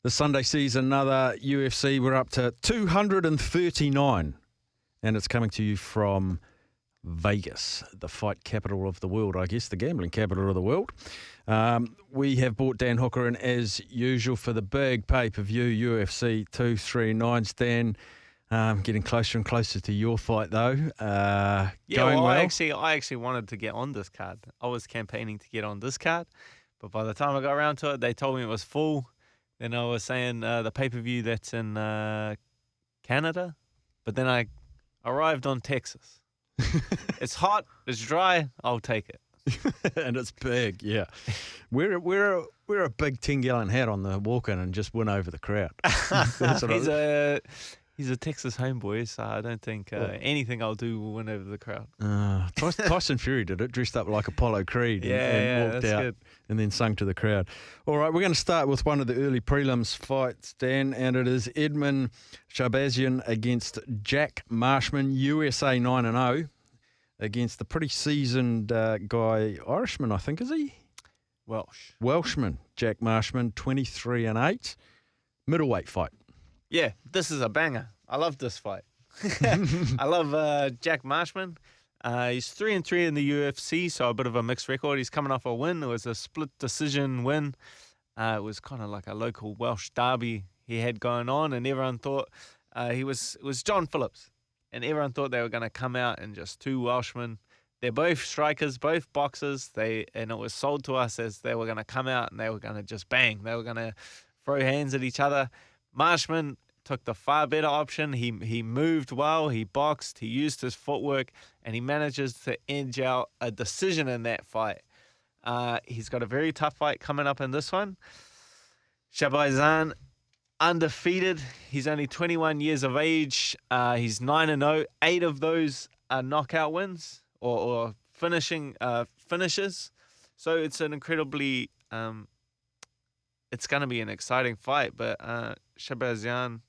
This Sunday sees another UFC. We're up to 239, and it's coming to you from Vegas, the fight capital of the world, I guess, the gambling capital of the world. We have brought Dan Hooker in as usual for the big pay-per-view UFC 239. Dan, getting closer and closer to your fight, though. Going well. I actually wanted to get on this card. I was campaigning to get on this card, but by the time I got around to it, they told me it was full. Then I was saying the pay-per-view that's in Canada, but then I arrived on Texas. It's hot, it's dry, I'll take it. And it's big, yeah. Wear a big 10-gallon hat on the walk-in and just win over the crowd. He's a Texas homeboy, so I don't think anything I'll do will win over the crowd. Tyson Fury did it, dressed up like Apollo Creed and walked out and then sung to the crowd. All right, we're going to start with one of the early prelims fights, Dan, and it is Edmund Shahbazi against Jack Marshman, USA 9-0, against the pretty seasoned guy, Irishman, I think, is he? Welshman, Jack Marshman, 23-8, middleweight fight. Yeah, this is a banger. I love this fight. I love Jack Marshman. He's 3-3 in the UFC, so a bit of a mixed record. He's coming off a win. It was a split decision win. It was kind of like a local Welsh derby he had going on, and everyone thought it was John Phillips, and everyone thought they were going to come out and just two Welshmen. They're both strikers, both boxers. And it was sold to us as they were going to come out and they were going to just bang. They were going to throw hands at each other. Marshman took the far better option. He moved well, he boxed, he used his footwork, and he manages to edge out a decision in that fight. He's got a very tough fight coming up in this one. Shahbazi, undefeated. He's only 21 years of age. He's 9-0. 8 of those are knockout wins or finishes. So it's an incredibly... it's going to be an exciting fight, but Shahbazi,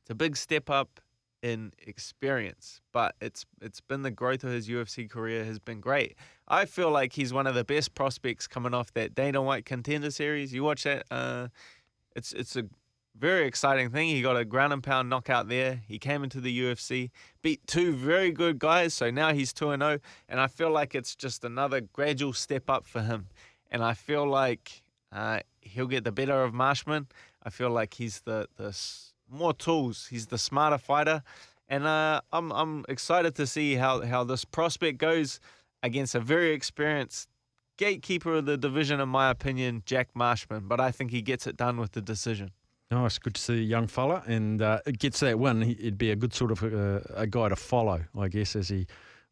it's a big step up in experience, but it's been the growth of his UFC career has been great. I feel like he's one of the best prospects coming off that Dana White Contender Series. You watch that, it's a very exciting thing. He got a ground and pound knockout there. He came into the UFC, beat 2 very good guys, so now he's 2-0, and I feel like it's just another gradual step up for him. And I feel like he'll get the better of Marshman. I feel like he's the more tools. He's the smarter fighter, and I'm excited to see how this prospect goes against a very experienced gatekeeper of the division, in my opinion, Jack Marshman. But I think he gets it done with the decision. Oh, it's good to see a young fella, and it gets that win. It'd be a good sort of a guy to follow, I guess, as he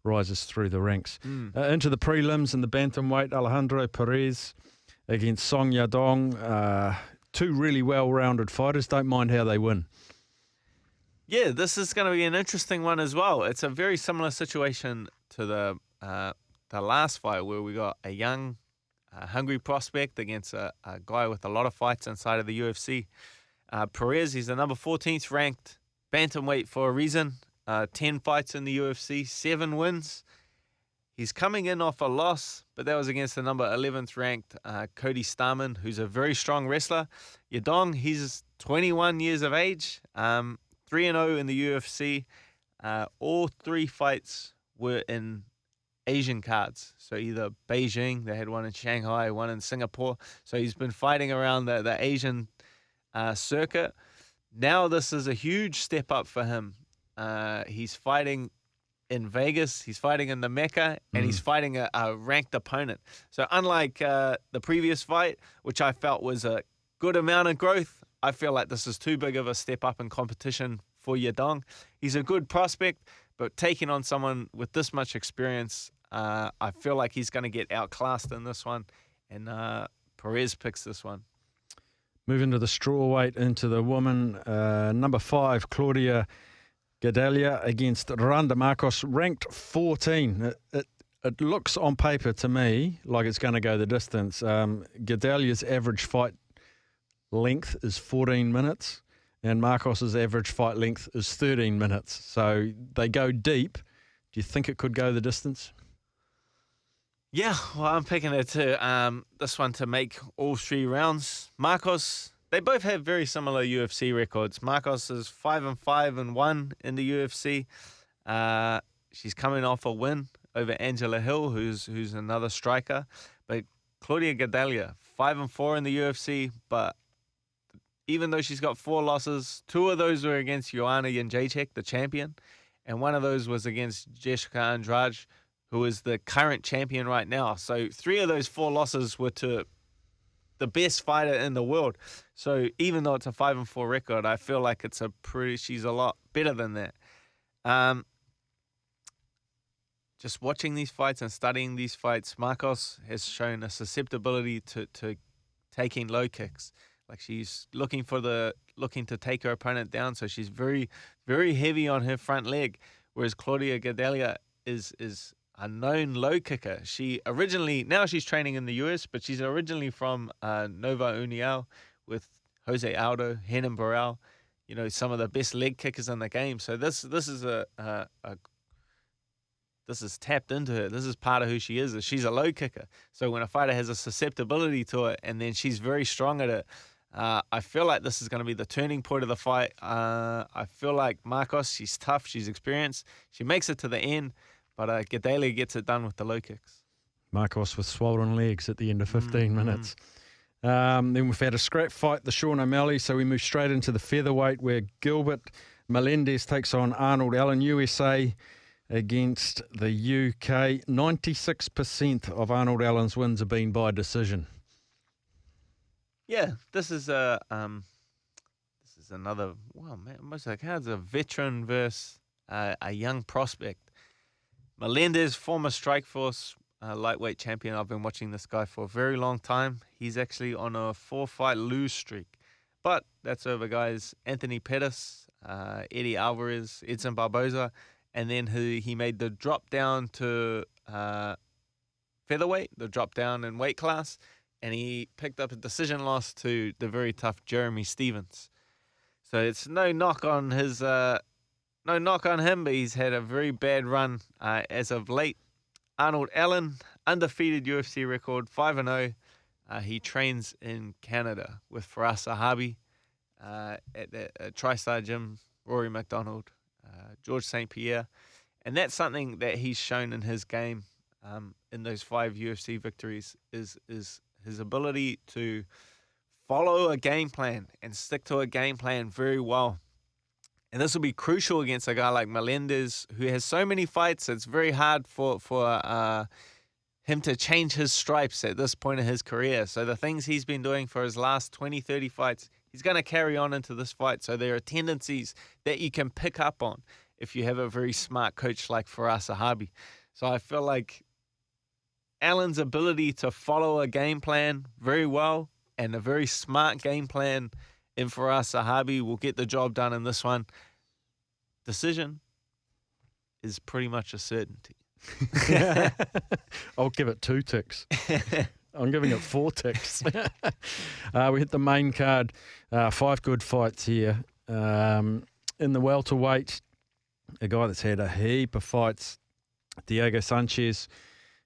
rises through the ranks. Into the prelims and the bantamweight, Alejandro Perez against Song Yadong. 2 really well-rounded fighters. Don't mind how they win. Yeah, this is going to be an interesting one as well. It's a very similar situation to the last fight where we got a young, hungry prospect against a guy with a lot of fights inside of the UFC. Perez, he's the number 14th ranked bantamweight for a reason. 10 fights in the UFC, 7 wins. He's coming in off a loss, but that was against the number 11th ranked Cody Starman, who's a very strong wrestler. Yadong, he's 21 years of age, 3-0 in the UFC. All 3 fights were in Asian cards. So either Beijing, they had one in Shanghai, one in Singapore. So he's been fighting around the Asian circuit. Now this is a huge step up for him. He's fighting in Vegas, he's fighting in the Mecca, and he's fighting a ranked opponent. So unlike the previous fight, which I felt was a good amount of growth, I feel like this is too big of a step up in competition for Yadong. He's a good prospect, but taking on someone with this much experience, I feel like he's going to get outclassed in this one, and Perez picks this one. Moving to the strawweight, into the woman, number 5, Claudia Gadelha against Randa Marcos, ranked 14. It looks on paper to me like it's going to go the distance. Gadelha's average fight length is 14 minutes, and Marcos's average fight length is 13 minutes. So they go deep. Do you think it could go the distance? Yeah, well, I'm picking it to this one to make all 3 rounds. Marcos, they both have very similar UFC records. Marcos is 5-5-1 in the UFC. She's coming off a win over Angela Hill, who's another striker. But Claudia Gadelha, 5-4 in the UFC, but even though she's got 4 losses, 2 of those were against Joanna Jędrzejczyk, the champion, and one of those was against Jessica Andrade, who is the current champion right now. So 3 of those 4 losses were to the best fighter in the world. So even though it's a 5-4 record, I feel like she's a lot better than that. Just watching these fights and studying these fights, Marcos has shown a susceptibility to taking low kicks. Like she's looking to take her opponent down, so she's very, very heavy on her front leg. Whereas Claudia Gadelha is a known low kicker. Now she's training in the US, but she's originally from Nova União with Jose Aldo, Renan Barão, some of the best leg kickers in the game. So this is tapped into her. This is part of who she is she's a low kicker. So when a fighter has a susceptibility to it, and then she's very strong at it, I feel like this is going to be the turning point of the fight. I feel like Marcos, she's tough, she's experienced, she makes it to the end, but Gadelha gets it done with the low kicks. Marcos with swollen legs at the end of 15 minutes. Then we've had a scrap fight, the Sean O'Malley, so we move straight into the featherweight where Gilbert Melendez takes on Arnold Allen, USA, against the UK. 96% of Arnold Allen's wins have been by decision. Yeah, this is another, well, man, almost like how's a veteran versus a young prospect. Melendez, former Strikeforce lightweight champion. I've been watching this guy for a very long time. He's actually on a 4-fight lose streak, but that's over guys Anthony Pettis, Eddie Alvarez, Edson Barboza, and then he made the drop down to featherweight, the drop down in weight class. And he picked up a decision loss to the very tough Jeremy Stevens. So it's no knock on him, but he's had a very bad run as of late. Arnold Allen, undefeated UFC record, 5-0. He trains in Canada with Faraz Sahabi at the TriStar Gym, Rory McDonald, George St. Pierre. And that's something that he's shown in his game in those 5 UFC victories is his ability to follow a game plan and stick to a game plan very well. And this will be crucial against a guy like Melendez, who has so many fights. It's very hard for him to change his stripes at this point in his career. So the things he's been doing for his last 20, 30 fights, he's going to carry on into this fight. So there are tendencies that you can pick up on if you have a very smart coach like Faraz Sahabi. So I feel like Allen's ability to follow a game plan very well and a very smart game plan in Faraz Sahabi will get the job done in this one. Decision is pretty much a certainty. I'll give it 2 ticks. I'm giving it 4 ticks. We hit the main card. 5 good fights here. In the welterweight, a guy that's had a heap of fights, Diego Sanchez.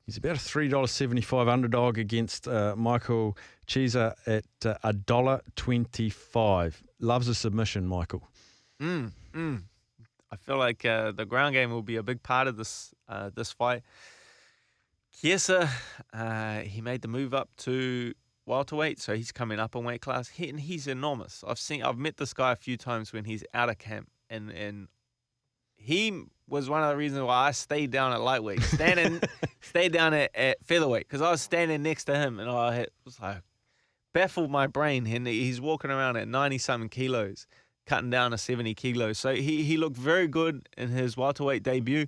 He's about a $3.75 underdog against Michael Chiesa at $1.25. Loves a submission, Michael. I feel like the ground game will be a big part of this fight. Chiesa, he made the move up to welterweight, so he's coming up in weight class. He's enormous. I've met this guy a few times when he's out of camp, and he was one of the reasons why I stayed down at lightweight, stayed down at featherweight, because I was standing next to him, and I was like, baffled my brain. And he's walking around at 90-something kilos, cutting down to 70 kilos. So he looked very good in his welterweight debut.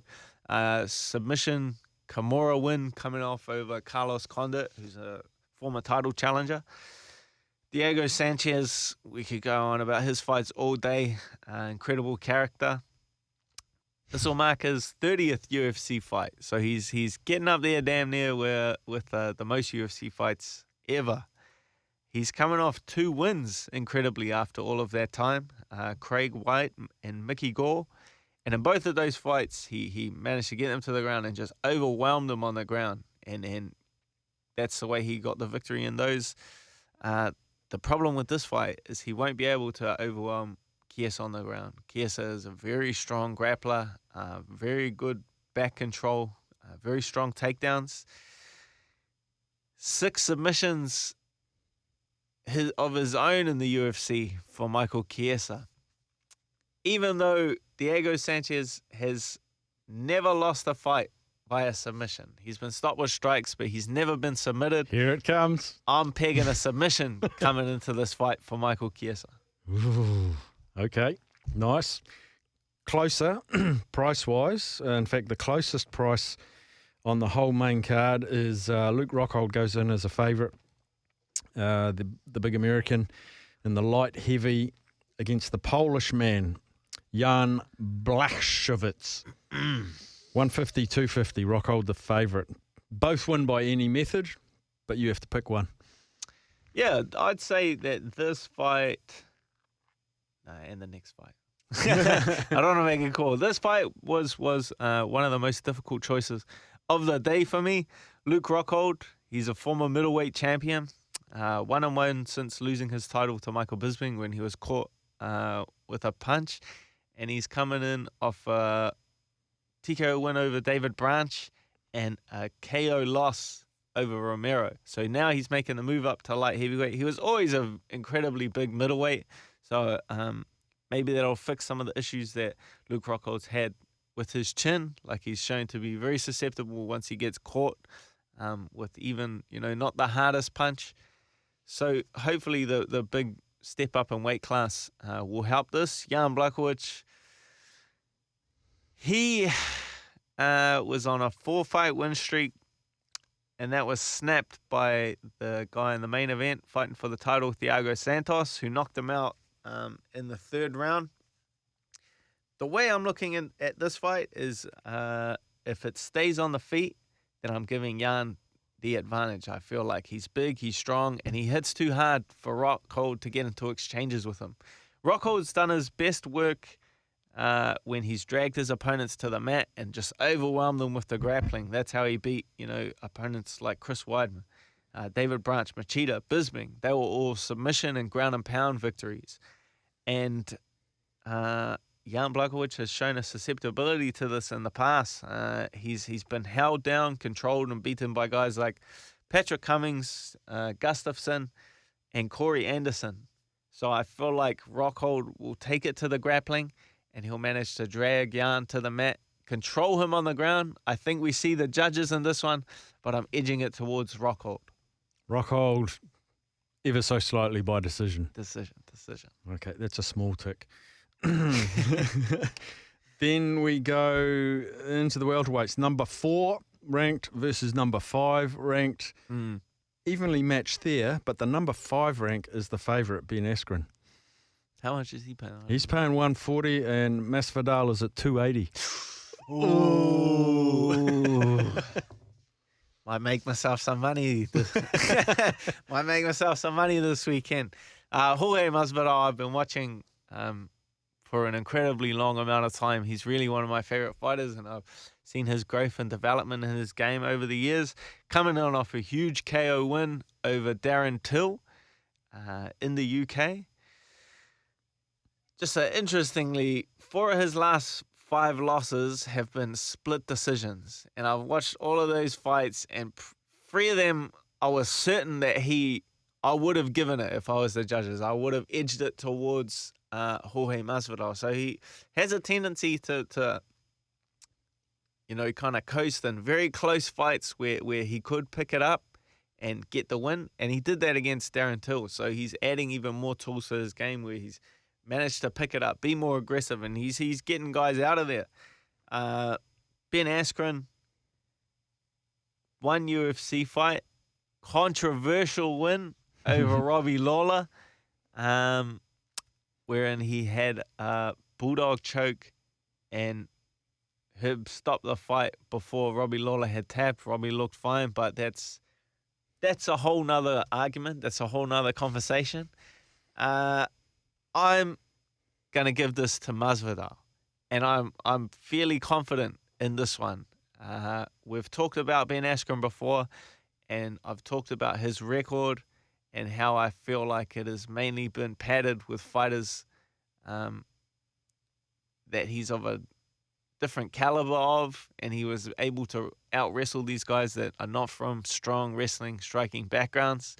Submission, Kimura win coming off over Carlos Condit, who's a former title challenger. Diego Sanchez, we could go on about his fights all day. Incredible character. This will mark his 30th UFC fight. So he's getting up there damn near with the most UFC fights ever. He's coming off 2 wins, incredibly, after all of that time. Craig White and Mickey Gore. And in both of those fights, he managed to get them to the ground and just overwhelmed them on the ground. And that's the way he got the victory in those. the problem with this fight is he won't be able to overwhelm Chiesa on the ground. Chiesa is a very strong grappler, very good back control, very strong takedowns. 6 submissions of his own in the UFC for Michael Chiesa. Even though Diego Sanchez has never lost a fight via submission. He's been stopped with strikes, but he's never been submitted. Here it comes. I'm pegging a submission coming into this fight for Michael Chiesa. Ooh, okay, nice. Closer, price-wise. In fact, the closest price on the whole main card is Luke Rockhold goes in as a favourite. The big American in the light heavy against the Polish man, Jan Blachowicz. 150, 250, Rockhold the favourite. Both win by any method, but you have to pick one. Yeah, I'd say that this fight... No, and the next fight. I don't want to make a call. This fight was one of the most difficult choices of the day for me. Luke Rockhold, he's a former middleweight champion. 1-1 since losing his title to Michael Bisping when he was caught with a punch. And he's coming in off a TKO win over David Branch and a KO loss over Romero. So now he's making the move up to light heavyweight. He was always an incredibly big middleweight. So maybe that'll fix some of the issues that Luke Rockhold's had with his chin. Like he's shown to be very susceptible once he gets caught with even, not the hardest punch. So hopefully the big step up in weight class will help this. Jan Blachowicz, he was on a 4-fight win streak, and that was snapped by the guy in the main event fighting for the title, Thiago Santos, who knocked him out in the 3rd round. The way I'm looking at this fight is if it stays on the feet, then I'm giving Jan the advantage. I feel like he's big, he's strong, and he hits too hard for Rockhold to get into exchanges with him. Rockhold's done his best work when he's dragged his opponents to the mat and just overwhelmed them with the grappling. That's how he beat, opponents like Chris Weidman, David Branch, Machida, Bisping. They were all submission and ground and pound victories. And Jan Blachowicz has shown a susceptibility to this in the past. He's been held down, controlled, and beaten by guys like Patrick Cummings, Gustafsson, and Corey Anderson. So I feel like Rockhold will take it to the grappling, and he'll manage to drag Jan to the mat, control him on the ground. I think we see the judges in this one, but I'm edging it towards Rockhold. Rockhold, ever so slightly by decision. Decision. Okay, that's a small tick. Then we go into the welterweights. Number 4 ranked versus number 5 ranked. Evenly matched there, but the number 5 rank is the favourite, Ben Askren. How much is he paying? He's paying 140 and Masvidal is at 280. Ooh. Might make myself some money. Might make myself some money this weekend. Jorge Masvidal, I've been watching for an incredibly long amount of time. He's really one of my favorite fighters, and I've seen his growth and development in his game over the years. Coming on off a huge KO win over Darren Till in the UK. Just interestingly, 4 of his last 5 losses have been split decisions. And I've watched all of those fights, and 3 of them, I was certain that I would have given it if I was the judges. I would have edged it towards Jorge Masvidal. So he has a tendency to kind of coast in very close fights where he could pick it up and get the win. And he did that against Darren Till. So he's adding even more tools to his game where he's managed to pick it up, be more aggressive, and he's getting guys out of there. Ben Askren, 1 UFC fight, controversial win over Robbie Lawler, wherein he had a bulldog choke and Herb stopped the fight before Robbie Lawler had tapped. Robbie looked fine, but that's a whole nother argument. That's a whole nother conversation. I'm going to give this to Masvidal, and I'm fairly confident in this one. We've talked about Ben Askren before, and I've talked about his record and how I feel like it has mainly been padded with fighters that he's of a different caliber of, and he was able to out-wrestle these guys that are not from strong wrestling, striking backgrounds.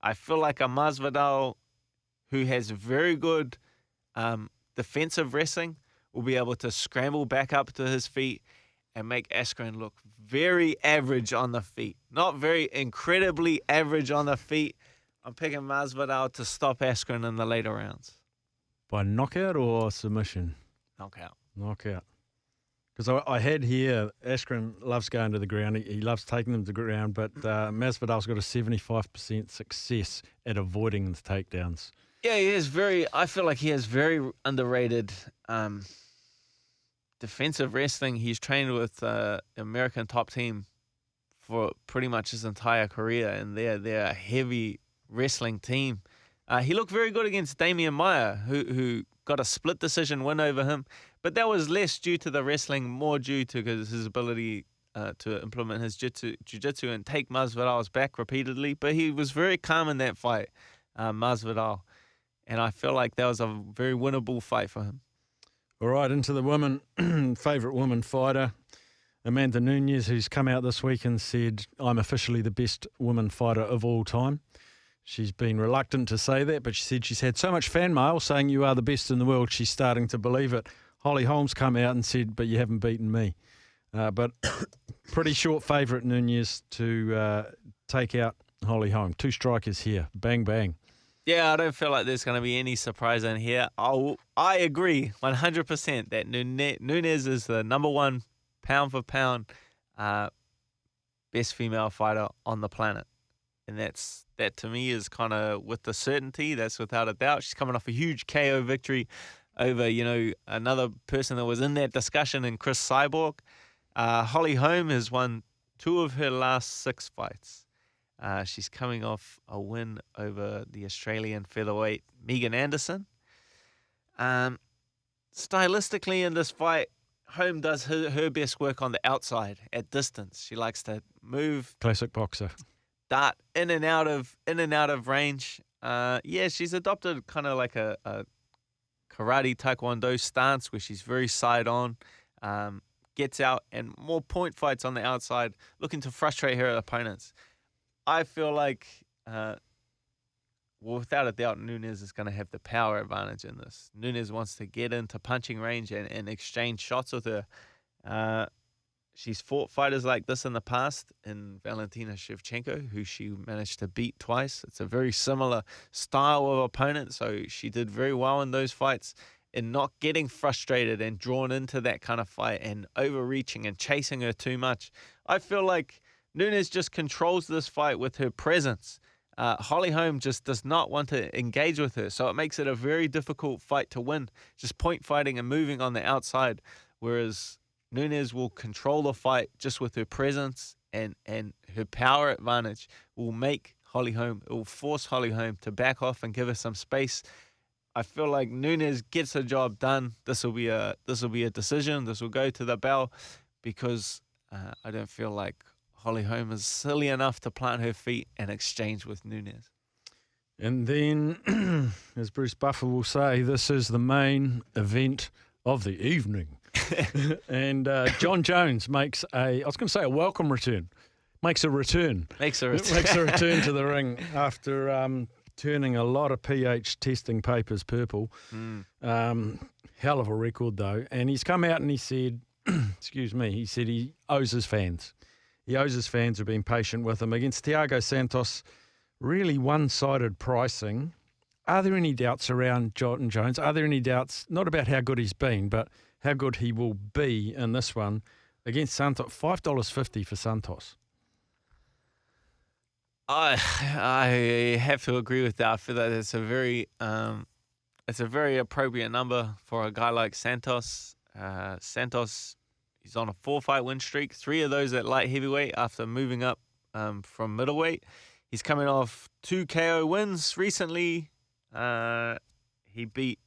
I feel like a Masvidal who has very good defensive wrestling will be able to scramble back up to his feet and make Askren look very average on the feet. Not very incredibly average on the feet. I'm picking Masvidal to stop Askren in the later rounds. By knockout or submission? Knockout. Knockout. Because I had here, Askren loves going to the ground. He loves taking them to the ground, but Masvidal's got a 75% success at avoiding the takedowns. Yeah, I feel like he has very underrated defensive wrestling. He's trained with the American top team for pretty much his entire career, and they're a heavy wrestling team. He looked very good against Damian Maia, who got a split decision win over him, but that was less due to the wrestling, more due to his ability to implement his jiu-jitsu and take Masvidal's back repeatedly. But he was very calm in that fight, Masvidal, and I feel like that was a very winnable fight for him. All right, into the women, favourite woman fighter, Amanda Nunes, who's come out this week and said, I'm officially the best woman fighter of all time. She's been reluctant to say that, but she said she's had so much fan mail saying you are the best in the world, she's starting to believe it. Holly Holm's come out and said, but you haven't beaten me. But pretty short favourite, Nunes, to take out Holly Holm. 2 strikers here. Bang, bang. Yeah, I don't feel like there's going to be any surprise in here. I agree 100% that Nunes is the number 1 pound for pound best female fighter on the planet. And that to me is kind of with the certainty, that's without a doubt. She's coming off a huge KO victory over, another person that was in that discussion in Chris Cyborg. Holly Holm has won 2 of her last 6 fights. She's coming off a win over the Australian featherweight Megan Anderson. Stylistically in this fight, Holm does her best work on the outside at distance. She likes to move. Classic boxer. Dart in and out of range. She's adopted kind of like a karate taekwondo stance where she's very side on, gets out, and more point fights on the outside, looking to frustrate her opponents. I feel like, without a doubt, Nunes is going to have the power advantage in this. Nunes wants to get into punching range and exchange shots with her. She's fought fighters like this in the past, in Valentina Shevchenko, who she managed to beat twice. It's a very similar style of opponent, so she did very well in those fights in not getting frustrated and drawn into that kind of fight and overreaching and chasing her too much. I feel like Nunes just controls this fight with her presence. Holly Holm just does not want to engage with her, so it makes it a very difficult fight to win, just point fighting and moving on the outside, whereas Nunes will control the fight just with her presence and her power advantage will make Holly Holm, it will force Holly Holm to back off and give her some space. I feel like Nunes gets the job done. This will be a decision. This will go to the bell because I don't feel like Holly Holm is silly enough to plant her feet and exchange with Nunes. And then, as Bruce Buffer will say, this is the main event of the evening. And Jon Jones makes a welcome return. Makes a return to the ring after turning a lot of pH testing papers purple. Hell of a record, though. And he's come out and he said, he said he owes his fans. He owes his fans who've been patient with him. Against Thiago Santos, really one-sided pricing. Are there any doubts around Jon Jones? Are there any doubts, not about how good he's been, but how good he will be in this one against Santos? $5.50 for Santos. I have to agree with that. I feel that it's a very appropriate number for a guy like Santos. Santos, he's on a 4-fight win streak, 3 of those at light heavyweight after moving up from middleweight. He's coming off 2 KO wins recently. He beat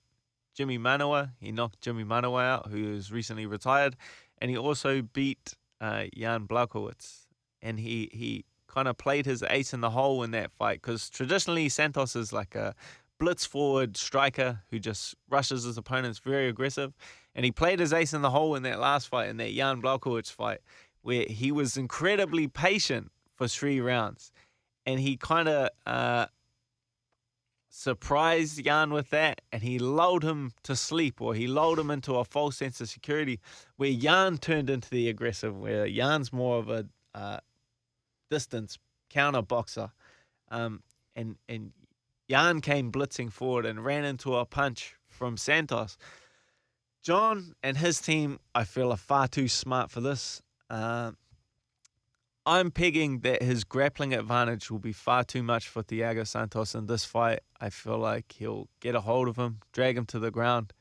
Jimmy Manuwa. He knocked Jimmy Manuwa out, who is recently retired. And he also beat Jan Blachowicz. And he kind of played his ace in the hole in that fight, because traditionally Santos is like a blitz forward striker who just rushes his opponents, very aggressive. And he played his ace in the hole in that last fight, in that Jan Blachowicz fight, where he was incredibly patient for 3 rounds. And he kind of surprised Jan with that, and he lulled him to sleep, or he lulled him into a false sense of security, where Jan turned into the aggressive, where Jan's more of a distance counter boxer. And Jan came blitzing forward and ran into a punch from Santos. Jon and his team, I feel, are far too smart for this. I'm pegging that his grappling advantage will be far too much for Thiago Santos in this fight. I feel like he'll get a hold of him, drag him to the ground,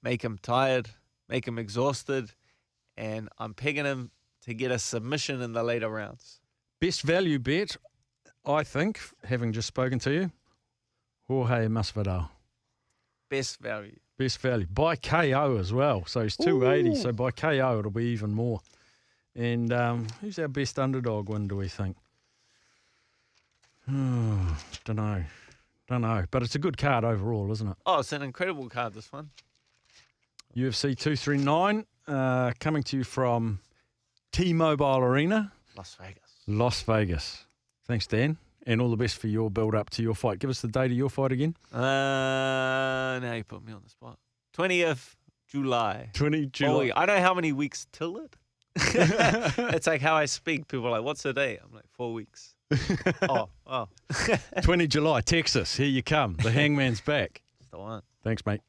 make him tired, make him exhausted, and I'm pegging him to get a submission in the later rounds. Best value bet, I think, having just spoken to you, Jorge Masvidal. Best value. Best value. By KO as well. So he's 280. Ooh. So by KO, it'll be even more. And who's our best underdog win, do we think? Don't know. But it's a good card overall, isn't it? Oh, it's an incredible card, this one. UFC 239, coming to you from T-Mobile Arena. Las Vegas. Thanks, Dan. And all the best for your build-up to your fight. Give us the date of your fight again. Now you put me on the spot. 20th July. 20 July. I know how many weeks till it. It's like how I speak. People are like, what's the date? I'm like, 4 weeks. Oh. 20 July, Texas. Here you come. The Hangman's back. That's the one. Thanks, mate.